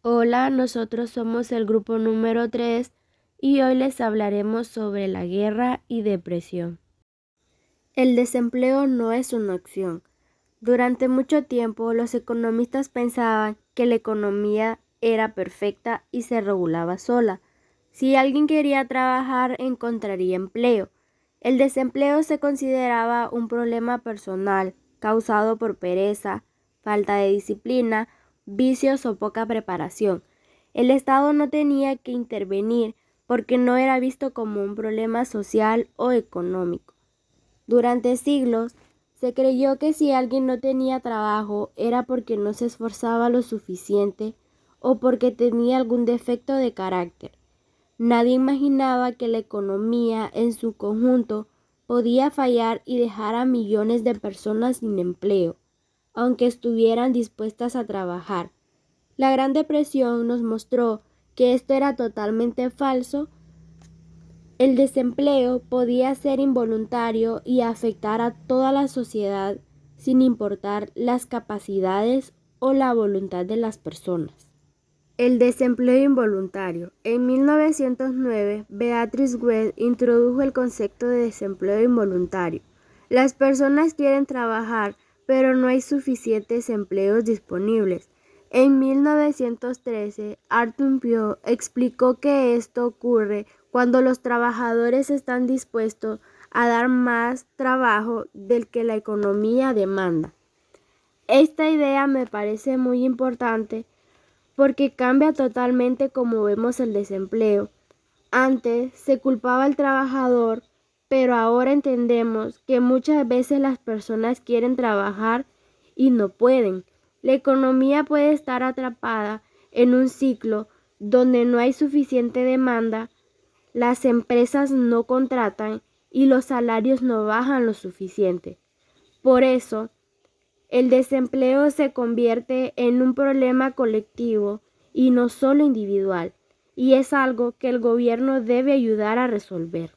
Hola, nosotros somos el grupo número 3 y hoy les hablaremos sobre la guerra y depresión. El desempleo no es una opción. Durante mucho tiempo los economistas pensaban que la economía era perfecta y se regulaba sola. Si alguien quería trabajar, encontraría empleo. El desempleo se consideraba un problema personal causado por pereza, falta de disciplina, vicios o poca preparación. El Estado no tenía que intervenir porque no era visto como un problema social o económico. Durante siglos se creyó que si alguien no tenía trabajo era porque no se esforzaba lo suficiente o porque tenía algún defecto de carácter. Nadie imaginaba que la economía en su conjunto podía fallar y dejar a millones de personas sin empleo, aunque estuvieran dispuestas a trabajar. La Gran Depresión nos mostró que esto era totalmente falso. El desempleo podía ser involuntario y afectar a toda la sociedad sin importar las capacidades o la voluntad de las personas. El desempleo involuntario. En 1909, Beatrice Wade introdujo el concepto de desempleo involuntario. Las personas quieren trabajar, pero no hay suficientes empleos disponibles. En 1913, Arthur Pio explicó que esto ocurre cuando los trabajadores están dispuestos a dar más trabajo del que la economía demanda. Esta idea me parece muy importante porque cambia totalmente cómo vemos el desempleo. Antes se culpaba al trabajador, pero ahora entendemos que muchas veces las personas quieren trabajar y no pueden. La economía puede estar atrapada en un ciclo donde no hay suficiente demanda, las empresas no contratan y los salarios no bajan lo suficiente. Por eso, el desempleo se convierte en un problema colectivo y no solo individual, y es algo que el gobierno debe ayudar a resolver.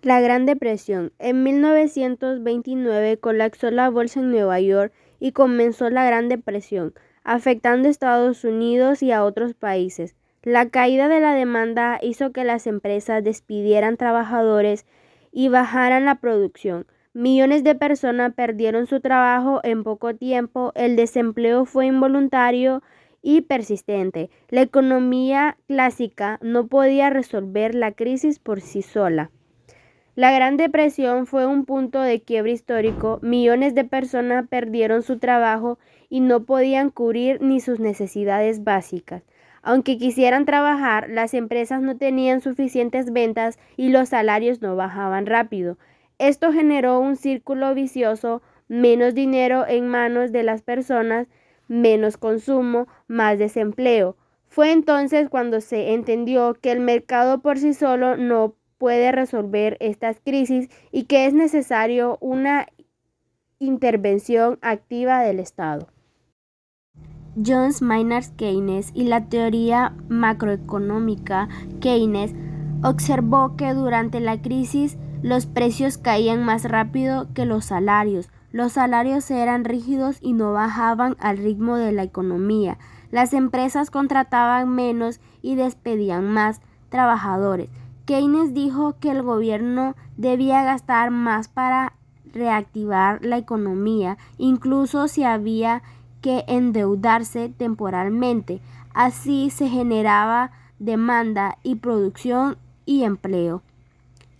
La Gran Depresión. En 1929 colapsó la bolsa en Nueva York y comenzó la Gran Depresión, afectando a Estados Unidos y a otros países. La caída de la demanda hizo que las empresas despidieran trabajadores y bajaran la producción. Millones de personas perdieron su trabajo en poco tiempo. El desempleo fue involuntario y persistente. La economía clásica no podía resolver la crisis por sí sola. La Gran Depresión fue un punto de quiebre histórico. Millones de personas perdieron su trabajo y no podían cubrir ni sus necesidades básicas. Aunque quisieran trabajar, las empresas no tenían suficientes ventas y los salarios no bajaban rápido. Esto generó un círculo vicioso: menos dinero en manos de las personas, menos consumo, más desempleo. Fue entonces cuando se entendió que el mercado por sí solo no puede resolver estas crisis y que es necesario una intervención activa del Estado. John Maynard Keynes y la teoría macroeconómica Keynes observó que durante la crisis los precios caían más rápido que los salarios. Los salarios eran rígidos y no bajaban al ritmo de la economía. Las empresas contrataban menos y despedían más trabajadores. Keynes dijo que el gobierno debía gastar más para reactivar la economía, incluso si había que endeudarse temporalmente. Así se generaba demanda y producción y empleo.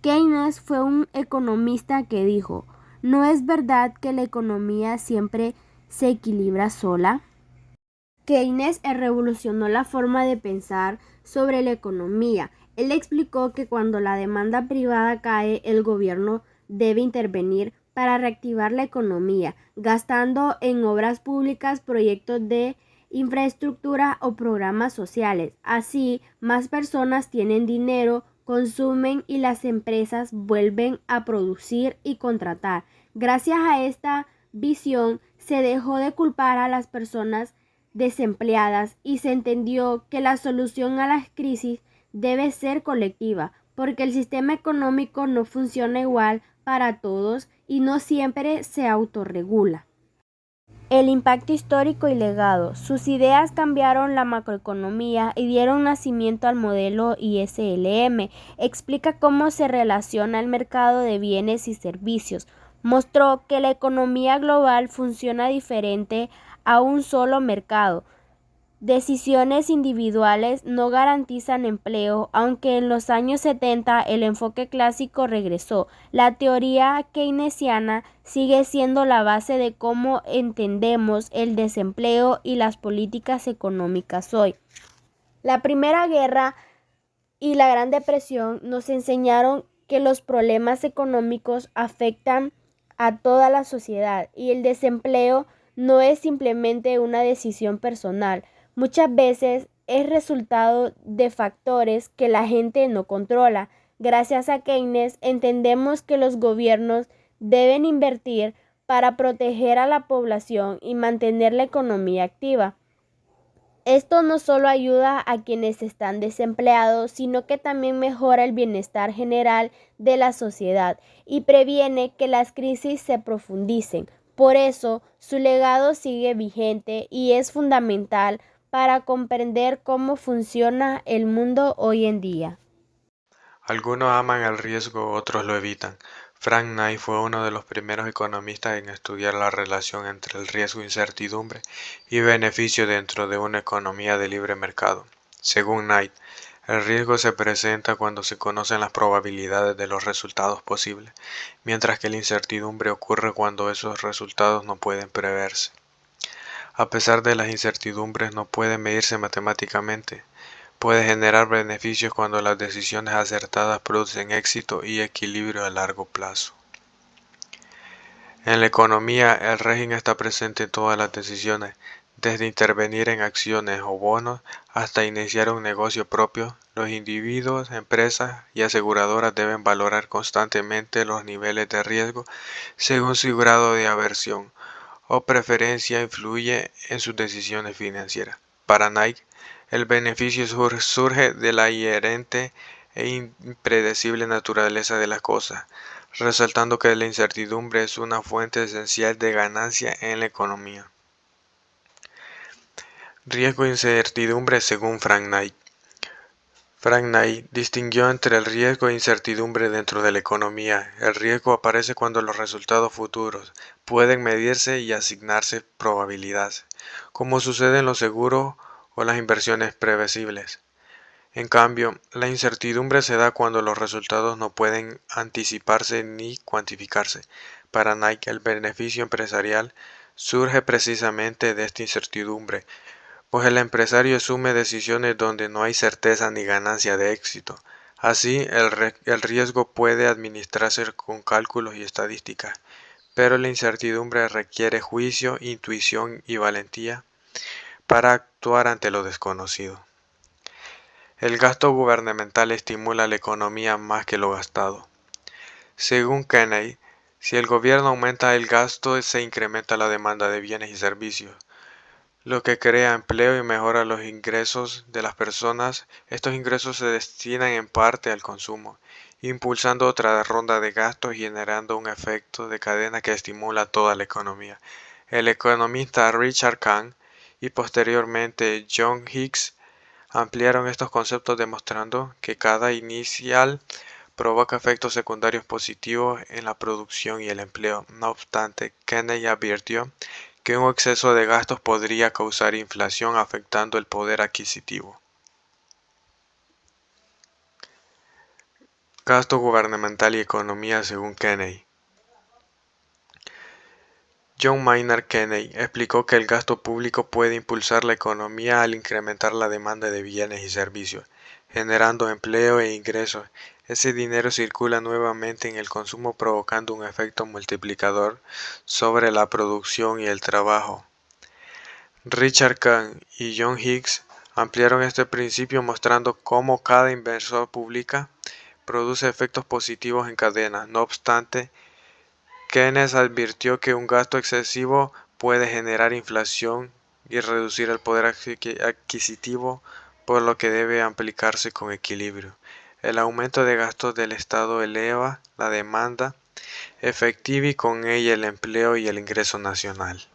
Keynes fue un economista que dijo: ¿no es verdad que la economía siempre se equilibra sola? Keynes revolucionó la forma de pensar sobre la economía. Él explicó que cuando la demanda privada cae, el gobierno debe intervenir para reactivar la economía, gastando en obras públicas, proyectos de infraestructura o programas sociales. Así, más personas tienen dinero, consumen y las empresas vuelven a producir y contratar. Gracias a esta visión, se dejó de culpar a las personas desempleadas y se entendió que la solución a las crisis debe ser colectiva, porque el sistema económico no funciona igual para todos y no siempre se autorregula. El impacto histórico y legado. Sus ideas cambiaron la macroeconomía y dieron nacimiento al modelo ISLM. Explica cómo se relaciona el mercado de bienes y servicios. Mostró que la economía global funciona diferente a un solo mercado. Decisiones individuales no garantizan empleo, aunque en los años 70 el enfoque clásico regresó. La teoría keynesiana sigue siendo la base de cómo entendemos el desempleo y las políticas económicas hoy. La Primera Guerra y la Gran Depresión nos enseñaron que los problemas económicos afectan a toda la sociedad y el desempleo no es simplemente una decisión personal. Muchas veces es resultado de factores que la gente no controla. Gracias a Keynes entendemos que los gobiernos deben invertir para proteger a la población y mantener la economía activa. Esto no solo ayuda a quienes están desempleados, sino que también mejora el bienestar general de la sociedad y previene que las crisis se profundicen. Por eso, su legado sigue vigente y es fundamental para comprender cómo funciona el mundo hoy en día. Algunos aman el riesgo, otros lo evitan. Frank Knight fue uno de los primeros economistas en estudiar la relación entre el riesgo, incertidumbre y beneficio dentro de una economía de libre mercado. Según Knight, el riesgo se presenta cuando se conocen las probabilidades de los resultados posibles, mientras que la incertidumbre ocurre cuando esos resultados no pueden preverse. A pesar de las incertidumbres, no pueden medirse matemáticamente. Puede generar beneficios cuando las decisiones acertadas producen éxito y equilibrio a largo plazo. En la economía, el régimen está presente en todas las decisiones, desde intervenir en acciones o bonos hasta iniciar un negocio propio. Los individuos, empresas y aseguradoras deben valorar constantemente los niveles de riesgo según su grado de aversión o preferencia influye en sus decisiones financieras. Para Nike, el beneficio surge de la inherente e impredecible naturaleza de las cosas, resaltando que la incertidumbre es una fuente esencial de ganancia en la economía. Riesgo e incertidumbre según Frank Knight. Frank Knight distinguió entre el riesgo e incertidumbre dentro de la economía. El riesgo aparece cuando los resultados futuros pueden medirse y asignarse probabilidades, como sucede en los seguros o las inversiones previsibles. En cambio, la incertidumbre se da cuando los resultados no pueden anticiparse ni cuantificarse. Para Nike, el beneficio empresarial surge precisamente de esta incertidumbre, pues el empresario asume decisiones donde no hay certeza ni ganancia de éxito. Así, el riesgo puede administrarse con cálculos y estadísticas, pero la incertidumbre requiere juicio, intuición y valentía para actuar ante lo desconocido. El gasto gubernamental estimula la economía más que lo gastado. Según Kennedy, si el gobierno aumenta el gasto, se incrementa la demanda de bienes y servicios, lo que crea empleo y mejora los ingresos de las personas. Estos ingresos se destinan en parte al consumo, impulsando otra ronda de gastos y generando un efecto de cadena que estimula toda la economía. El economista Richard Kahn y posteriormente John Hicks ampliaron estos conceptos demostrando que cada inicial provoca efectos secundarios positivos en la producción y el empleo. No obstante, Kennedy advirtió que un exceso de gastos podría causar inflación afectando el poder adquisitivo. Gasto gubernamental y economía según Kennedy. John Maynard Kennedy explicó que el gasto público puede impulsar la economía al incrementar la demanda de bienes y servicios, generando empleo e ingresos. Ese dinero circula nuevamente en el consumo provocando un efecto multiplicador sobre la producción y el trabajo. Richard Kahn y John Hicks ampliaron este principio mostrando cómo cada inversor pública produce efectos positivos en cadena. No obstante, Keynes advirtió que un gasto excesivo puede generar inflación y reducir el poder adquisitivo, por lo que debe aplicarse con equilibrio. El aumento de gastos del Estado eleva la demanda efectiva y con ella el empleo y el ingreso nacional.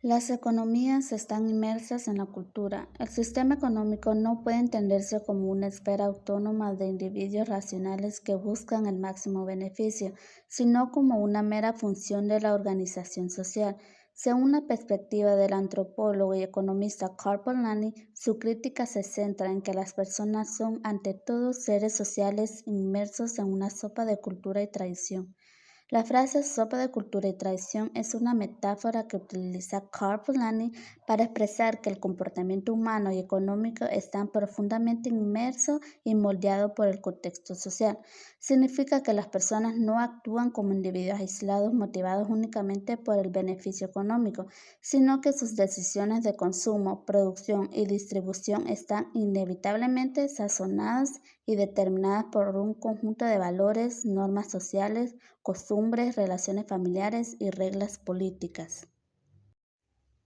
Las economías están inmersas en la cultura. El sistema económico no puede entenderse como una esfera autónoma de individuos racionales que buscan el máximo beneficio, sino como una mera función de la organización social. Según la perspectiva del antropólogo y economista Karl Polanyi, su crítica se centra en que las personas son ante todo seres sociales inmersos en una sopa de cultura y tradición. La frase sopa de cultura y tradición es una metáfora que utiliza Karl Polanyi para expresar que el comportamiento humano y económico están profundamente inmersos y moldeados por el contexto social. Significa que las personas no actúan como individuos aislados motivados únicamente por el beneficio económico, sino que sus decisiones de consumo, producción y distribución están inevitablemente sazonadas y determinadas por un conjunto de valores, normas sociales, costumbres, relaciones familiares y reglas políticas.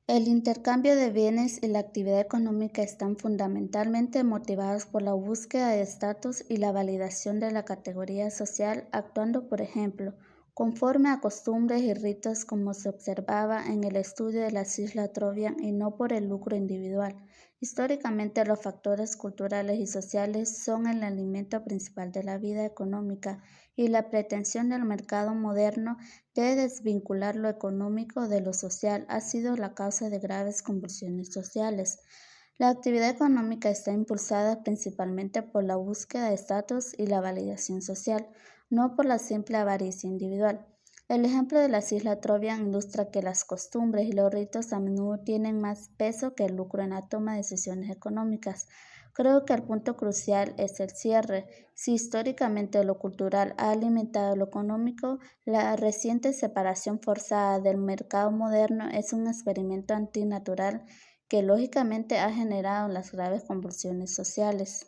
El intercambio de bienes y la actividad económica están fundamentalmente motivados por la búsqueda de estatus y la validación de la categoría social, actuando, por ejemplo, conforme a costumbres y ritos como se observaba en el estudio de las Islas Trobriand y no por el lucro individual. Históricamente, los factores culturales y sociales son el alimento principal de la vida económica y la pretensión del mercado moderno de desvincular lo económico de lo social ha sido la causa de graves convulsiones sociales. La actividad económica está impulsada principalmente por la búsqueda de estatus y la validación social, no por la simple avaricia individual. El ejemplo de las Islas Trobriand ilustra que las costumbres y los ritos a menudo tienen más peso que el lucro en la toma de decisiones económicas. Creo que el punto crucial es el cierre. Si históricamente lo cultural ha alimentado lo económico, la reciente separación forzada del mercado moderno es un experimento antinatural que lógicamente ha generado las graves convulsiones sociales.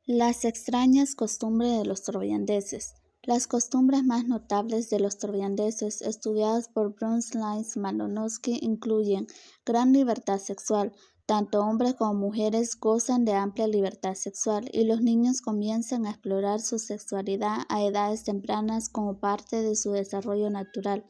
Las extrañas costumbres de los troviandeses. Las costumbres más notables de los troviandeses, estudiadas por Brunslins Malinowski, incluyen gran libertad sexual. Tanto hombres como mujeres gozan de amplia libertad sexual y los niños comienzan a explorar su sexualidad a edades tempranas como parte de su desarrollo natural.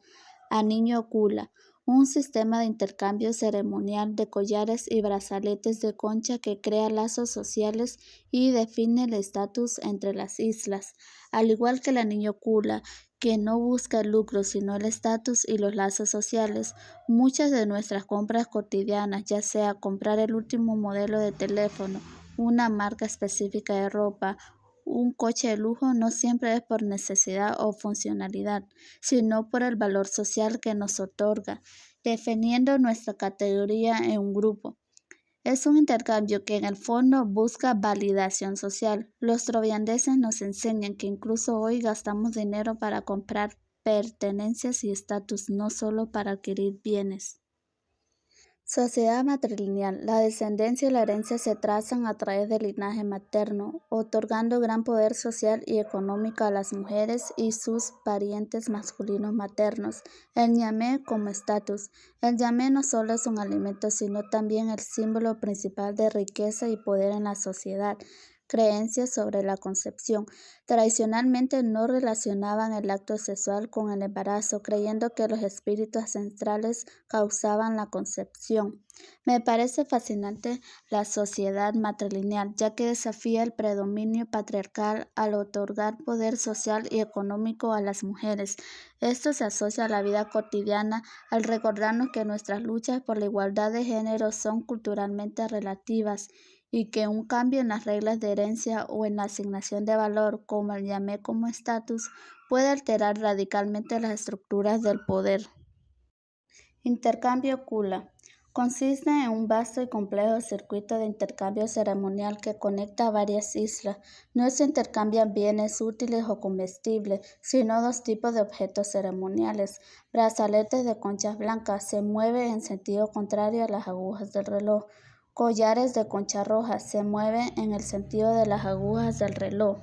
Anillo Kula, un sistema de intercambio ceremonial de collares y brazaletes de concha que crea lazos sociales y define el estatus entre las islas, al igual que el anillo Kula, que no busca el lucro sino el estatus y los lazos sociales. Muchas de nuestras compras cotidianas, ya sea comprar el último modelo de teléfono, una marca específica de ropa, un coche de lujo, no siempre es por necesidad o funcionalidad, sino por el valor social que nos otorga, definiendo nuestra categoría en un grupo. Es un intercambio que en el fondo busca validación social. Los troviandeses nos enseñan que incluso hoy gastamos dinero para comprar pertenencias y estatus, no solo para adquirir bienes. Sociedad matrilineal. La descendencia y la herencia se trazan a través del linaje materno, otorgando gran poder social y económico a las mujeres y sus parientes masculinos maternos. El ñamé como estatus. El ñamé no solo es un alimento, sino también el símbolo principal de riqueza y poder en la sociedad. Creencias sobre la concepción. Tradicionalmente no relacionaban el acto sexual con el embarazo, creyendo que los espíritus ancestrales causaban la concepción. Me parece fascinante la sociedad matrilineal, ya que desafía el predominio patriarcal al otorgar poder social y económico a las mujeres. Esto se asocia a la vida cotidiana al recordarnos que nuestras luchas por la igualdad de género son culturalmente relativas y que un cambio en las reglas de herencia o en la asignación de valor, como el llamé como estatus, puede alterar radicalmente las estructuras del poder. Intercambio Kula. Consiste en un vasto y complejo circuito de intercambio ceremonial que conecta a varias islas. No se intercambian bienes útiles o comestibles, sino dos tipos de objetos ceremoniales. Brazaletes de conchas blancas se mueven en sentido contrario a las agujas del reloj. Collares de concha roja se mueven en el sentido de las agujas del reloj.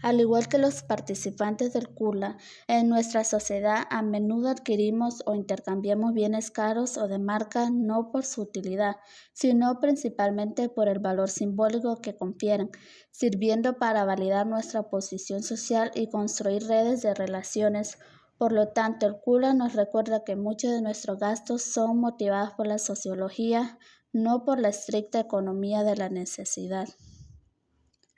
Al igual que los participantes del Kula, en nuestra sociedad a menudo adquirimos o intercambiamos bienes caros o de marca no por su utilidad, sino principalmente por el valor simbólico que confieren, sirviendo para validar nuestra posición social y construir redes de relaciones. Por lo tanto, el CULA nos recuerda que muchos de nuestros gastos son motivados por la sociología, no por la estricta economía de la necesidad.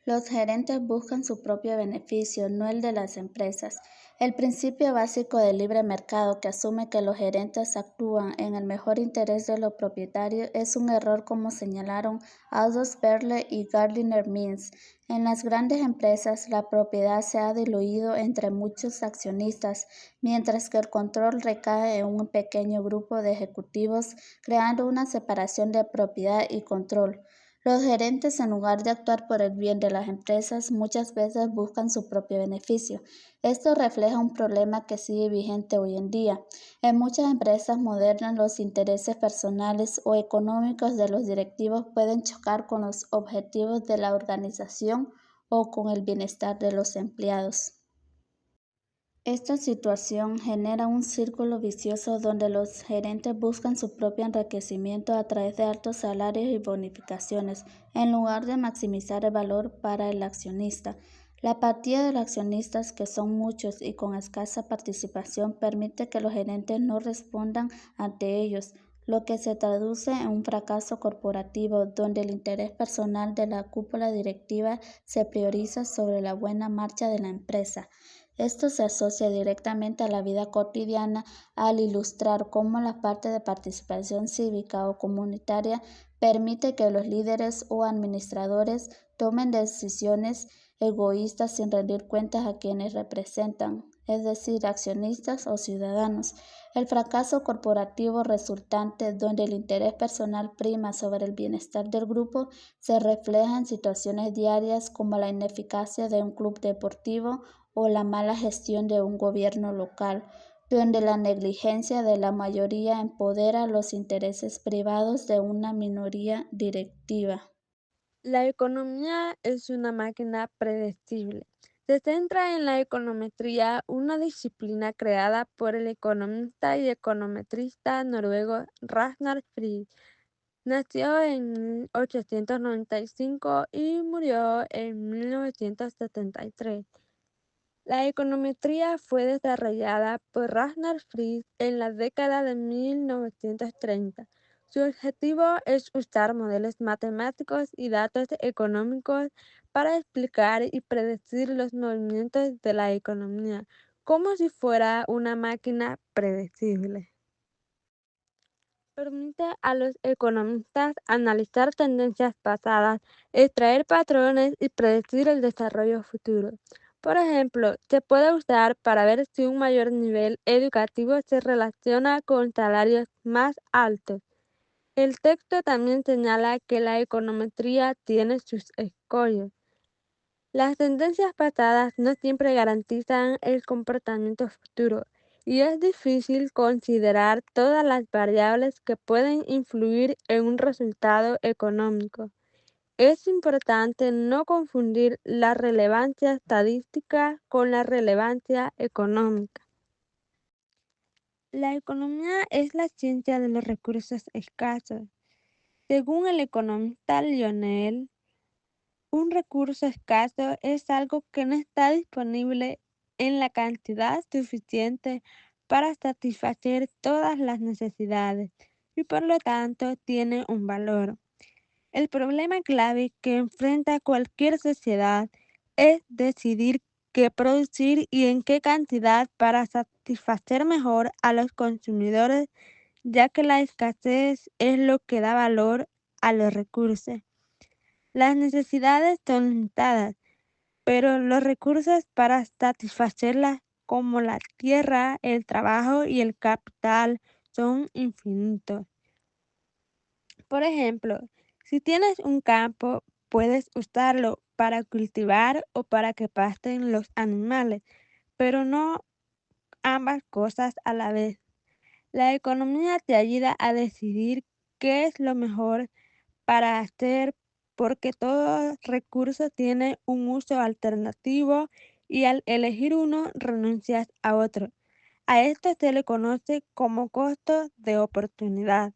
Los gerentes buscan su propio beneficio, no el de las empresas. El principio básico del libre mercado, que asume que los gerentes actúan en el mejor interés de los propietarios, es un error, como señalaron Aldous Perle y Gardiner Means. En las grandes empresas, la propiedad se ha diluido entre muchos accionistas, mientras que el control recae en un pequeño grupo de ejecutivos, creando una separación de propiedad y control. Los gerentes, en lugar de actuar por el bien de las empresas, muchas veces buscan su propio beneficio. Esto refleja un problema que sigue vigente hoy en día. En muchas empresas modernas, los intereses personales o económicos de los directivos pueden chocar con los objetivos de la organización o con el bienestar de los empleados. Esta situación genera un círculo vicioso donde los gerentes buscan su propio enriquecimiento a través de altos salarios y bonificaciones, en lugar de maximizar el valor para el accionista. La apatía de los accionistas, que son muchos y con escasa participación, permite que los gerentes no respondan ante ellos, lo que se traduce en un fracaso corporativo donde el interés personal de la cúpula directiva se prioriza sobre la buena marcha de la empresa. Esto se asocia directamente a la vida cotidiana al ilustrar cómo la parte de participación cívica o comunitaria permite que los líderes o administradores tomen decisiones egoístas sin rendir cuentas a quienes representan, es decir, accionistas o ciudadanos. El fracaso corporativo resultante, donde el interés personal prima sobre el bienestar del grupo, se refleja en situaciones diarias como la ineficacia de un club deportivo o la mala gestión de un gobierno local, donde la negligencia de la mayoría empodera los intereses privados de una minoría directiva. La economía es una máquina predecible. Se centra en la econometría, una disciplina creada por el economista y econometrista noruego Ragnar Frisch. Nació en 1895 y murió en 1973. La econometría fue desarrollada por Ragnar Frisch en la década de 1930. Su objetivo es usar modelos matemáticos y datos económicos para explicar y predecir los movimientos de la economía, como si fuera una máquina predecible. Permite a los economistas analizar tendencias pasadas, extraer patrones y predecir el desarrollo futuro. Por ejemplo, se puede usar para ver si un mayor nivel educativo se relaciona con salarios más altos. El texto también señala que la econometría tiene sus escollos. Las tendencias pasadas no siempre garantizan el comportamiento futuro, y es difícil considerar todas las variables que pueden influir en un resultado económico. Es importante no confundir la relevancia estadística con la relevancia económica. La economía es la ciencia de los recursos escasos. Según el economista Lionel, un recurso escaso es algo que no está disponible en la cantidad suficiente para satisfacer todas las necesidades y por lo tanto tiene un valor. El problema clave que enfrenta cualquier sociedad es decidir qué producir y en qué cantidad para satisfacer mejor a los consumidores, ya que la escasez es lo que da valor a los recursos. Las necesidades son limitadas, pero los recursos para satisfacerlas, como la tierra, el trabajo y el capital, son infinitos. Por ejemplo, si tienes un campo, puedes usarlo para cultivar o para que pasten los animales, pero no ambas cosas a la vez. La economía te ayuda a decidir qué es lo mejor para hacer, porque todo recurso tiene un uso alternativo y al elegir uno renuncias a otro. A esto se le conoce como costo de oportunidad.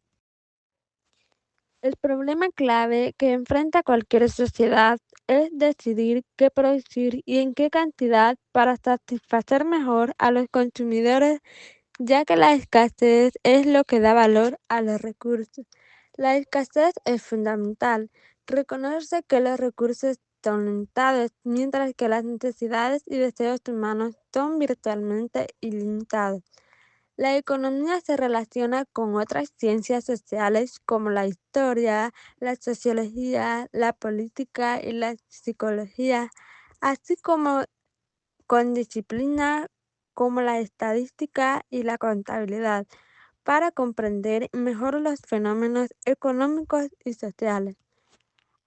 El problema clave que enfrenta cualquier sociedad es decidir qué producir y en qué cantidad para satisfacer mejor a los consumidores, ya que la escasez es lo que da valor a los recursos. La escasez es fundamental. Reconoce que los recursos son limitados, mientras que las necesidades y deseos humanos son virtualmente ilimitados. La economía se relaciona con otras ciencias sociales como la historia, la sociología, la política y la psicología, así como con disciplinas como la estadística y la contabilidad, para comprender mejor los fenómenos económicos y sociales.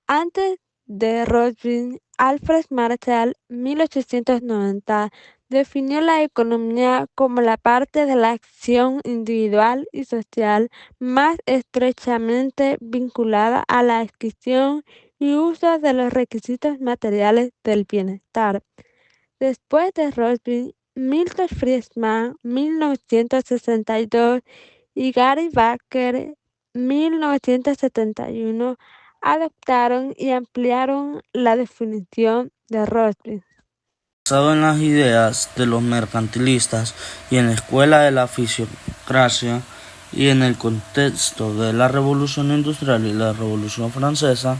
Antes de Rothschild, Alfred Marshall, 1890, definió la economía como la parte de la acción individual y social más estrechamente vinculada a la adquisición y uso de los requisitos materiales del bienestar. Después de Rothschild, Milton Friedman, 1962, y Gary Becker, 1971, adoptaron y ampliaron la definición de Rothschild. Basado en las ideas de los mercantilistas y en la escuela de la fisiocracia y en el contexto de la Revolución Industrial y la Revolución Francesa,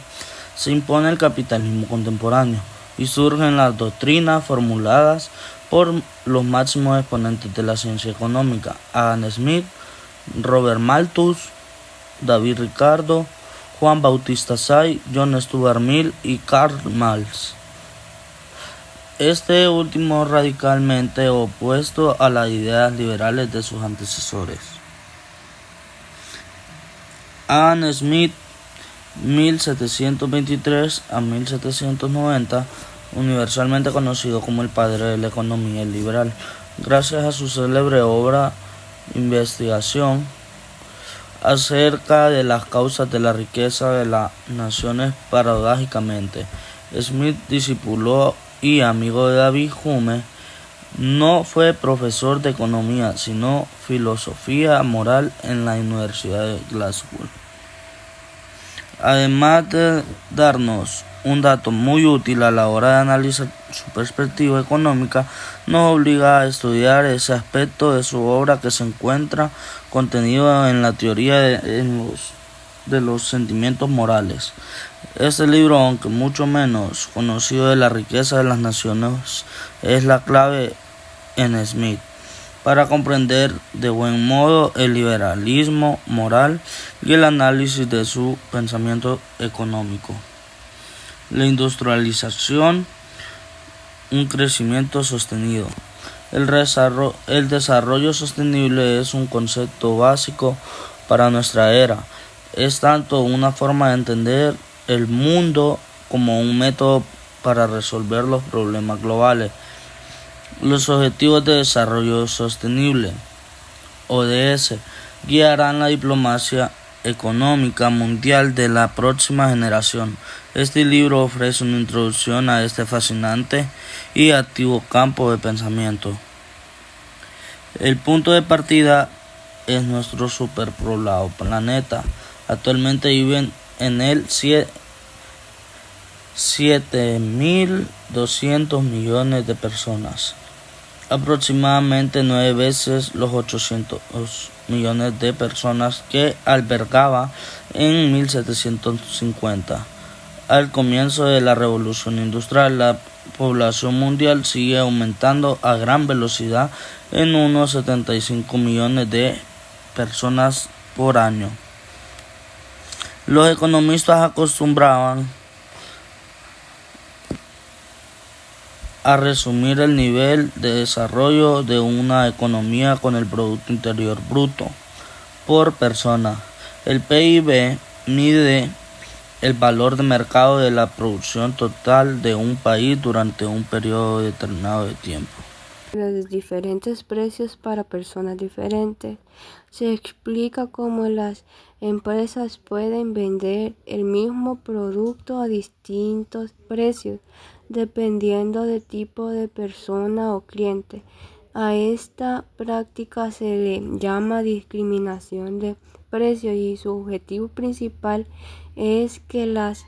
se impone el capitalismo contemporáneo y surgen las doctrinas formuladas por los máximos exponentes de la ciencia económica: Adam Smith, Robert Malthus, David Ricardo, Juan Bautista Say, John Stuart Mill y Karl Marx. Este último radicalmente opuesto a las ideas liberales de sus antecesores. Adam Smith, 1723 a 1790, universalmente conocido como el padre de la economía liberal, gracias a su célebre obra Investigación acerca de las causas de la riqueza de las naciones. Paradójicamente, Smith, discípulo y amigo de David Hume, no fue profesor de economía, sino filosofía moral en la Universidad de Glasgow. Además de darnos un dato muy útil a la hora de analizar su perspectiva económica, nos obliga a estudiar ese aspecto de su obra que se encuentra contenido en la teoría de los sentimientos morales. Este libro, aunque mucho menos conocido de la riqueza de las naciones, es la clave en Smith para comprender de buen modo el liberalismo moral y el análisis de su pensamiento económico. La industrialización, un crecimiento sostenido. El desarrollo sostenible es un concepto básico para nuestra era. Es tanto una forma de entender el mundo como un método para resolver los problemas globales. Los Objetivos de Desarrollo Sostenible, ODS, guiarán la diplomacia económica mundial de la próxima generación. Este libro ofrece una introducción a este fascinante y activo campo de pensamiento. El punto de partida es nuestro superpoblado planeta. Actualmente viven en él 7.200 millones de personas, aproximadamente 9 veces los 800 millones de personas que albergaba en 1750. Al comienzo de la Revolución Industrial, la población mundial sigue aumentando a gran velocidad en unos 75 millones de personas por año. Los economistas acostumbraban a resumir el nivel de desarrollo de una economía con el Producto Interior Bruto por persona. El PIB mide el valor de mercado de la producción total de un país durante un periodo determinado de tiempo. Los diferentes precios para personas diferentes. Se explica cómo las empresas pueden vender el mismo producto a distintos precios dependiendo del tipo de persona o cliente. A esta práctica se le llama discriminación de precios y su objetivo principal es que las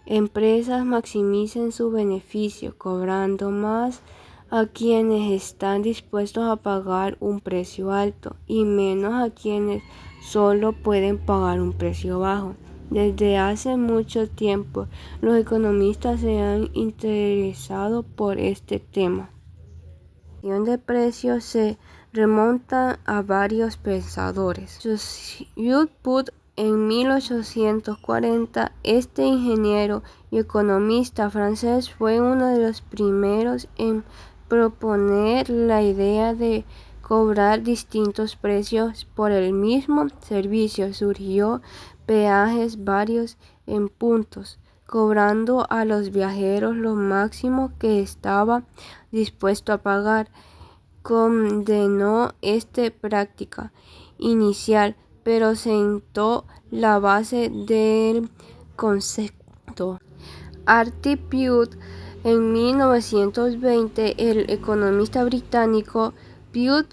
empresas maximicen su beneficio, cobrando más a quienes están dispuestos a pagar un precio alto y menos a quienes solo pueden pagar un precio bajo. Desde hace mucho tiempo, los economistas se han interesado por este tema. La cuestión de precios se remonta a varios pensadores. Jules Put en 1840, este ingeniero y economista francés fue uno de los primeros en proponer la idea de cobrar distintos precios por el mismo servicio. Surgió peajes varios en puntos, cobrando a los viajeros lo máximo que estaba dispuesto a pagar. Condenó esta práctica inicial, pero sentó la base del concepto. Arthur Pitt en 1920, el economista británico Pitt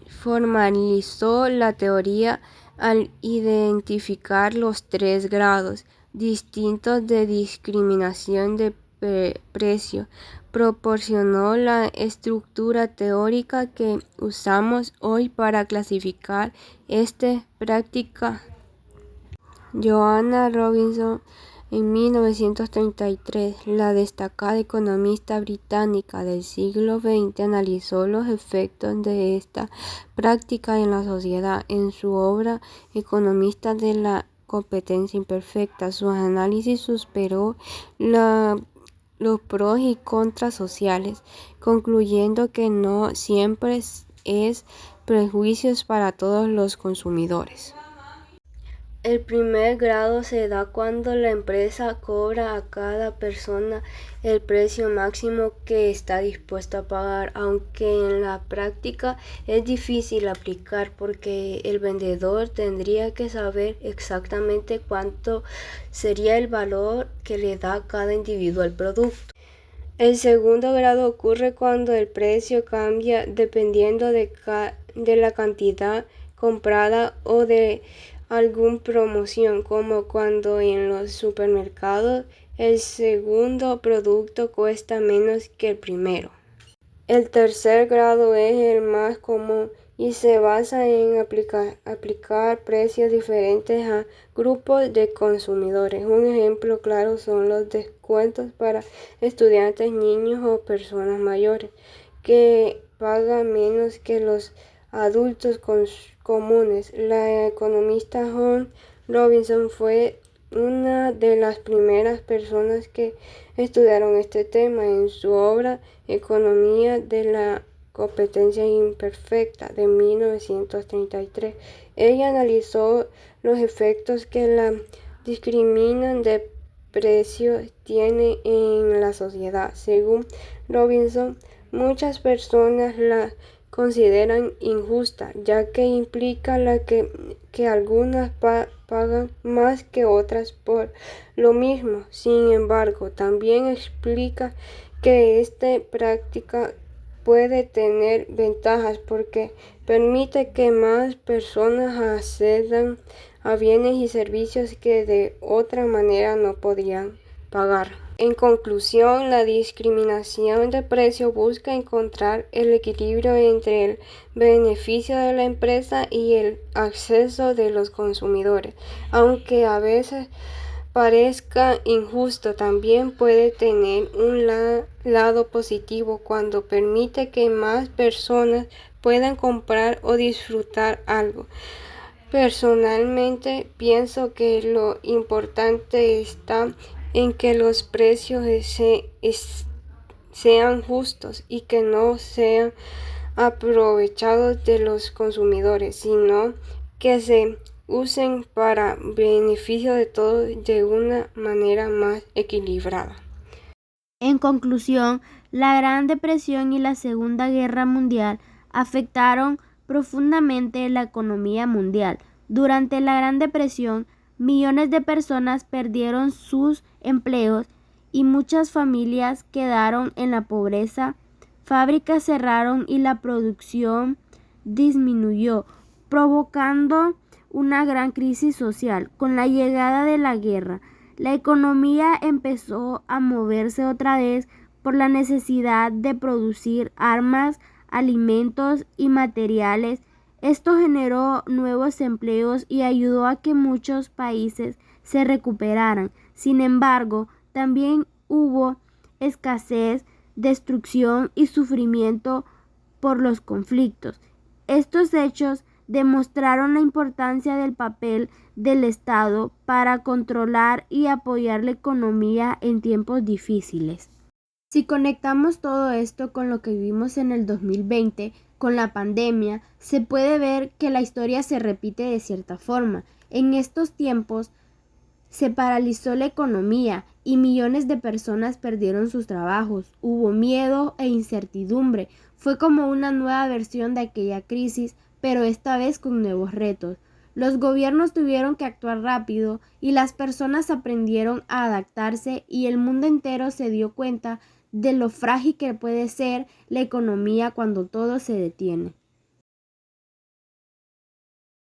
formalizó la teoría al identificar los 3 grados distintos de discriminación de precio. Proporcionó la estructura teórica que usamos hoy para clasificar esta práctica. Joanna Robinson en 1933, la destacada economista británica del siglo XX, analizó los efectos de esta práctica en la sociedad. En su obra Economista de la competencia imperfecta, su análisis superó los pros y contras sociales, concluyendo que no siempre es perjuicios para todos los consumidores. El primer grado se da cuando la empresa cobra a cada persona el precio máximo que está dispuesto a pagar, aunque en la práctica es difícil aplicar porque el vendedor tendría que saber exactamente cuánto sería el valor que le da cada individuo al producto. El segundo grado ocurre cuando el precio cambia dependiendo de la cantidad comprada o de alguna promoción, como cuando en los supermercados el segundo producto cuesta menos que el primero. El tercer grado es el más común y se basa en aplicar precios diferentes a grupos de consumidores. Un ejemplo claro son los descuentos para estudiantes, niños o personas mayores, que pagan menos que los adultos comunes. La economista Joanna Robinson fue una de las primeras personas que estudiaron este tema en su obra Economía de la competencia imperfecta de 1933. Ella analizó los efectos que la discriminación de precios tiene en la sociedad. Según Robinson, muchas personas la consideran injusta, ya que implica que algunas pagan más que otras por lo mismo. Sin embargo, también explica que esta práctica puede tener ventajas porque permite que más personas accedan a bienes y servicios que de otra manera no podrían pagar. En conclusión, la discriminación de precio busca encontrar el equilibrio entre el beneficio de la empresa y el acceso de los consumidores. Aunque a veces parezca injusto, también puede tener un lado positivo cuando permite que más personas puedan comprar o disfrutar algo. Personalmente, pienso que lo importante está en que los precios sean justos y que no sean aprovechados de los consumidores, sino que se usen para beneficio de todos de una manera más equilibrada. En conclusión, la Gran Depresión y la Segunda Guerra Mundial afectaron profundamente la economía mundial. Durante la Gran Depresión, millones de personas perdieron sus empleos y muchas familias quedaron en la pobreza. Fábricas cerraron y la producción disminuyó, provocando una gran crisis social. Con la llegada de la guerra, la economía empezó a moverse otra vez por la necesidad de producir armas, alimentos y materiales. Esto generó nuevos empleos y ayudó a que muchos países se recuperaran. Sin embargo, también hubo escasez, destrucción y sufrimiento por los conflictos. Estos hechos demostraron la importancia del papel del Estado para controlar y apoyar la economía en tiempos difíciles. Si conectamos todo esto con lo que vivimos en el 2020, con la pandemia, se puede ver que la historia se repite de cierta forma. En estos tiempos se paralizó la economía y millones de personas perdieron sus trabajos. Hubo miedo e incertidumbre. Fue como una nueva versión de aquella crisis, pero esta vez con nuevos retos. Los gobiernos tuvieron que actuar rápido y las personas aprendieron a adaptarse y el mundo entero se dio cuenta de lo frágil que puede ser la economía cuando todo se detiene.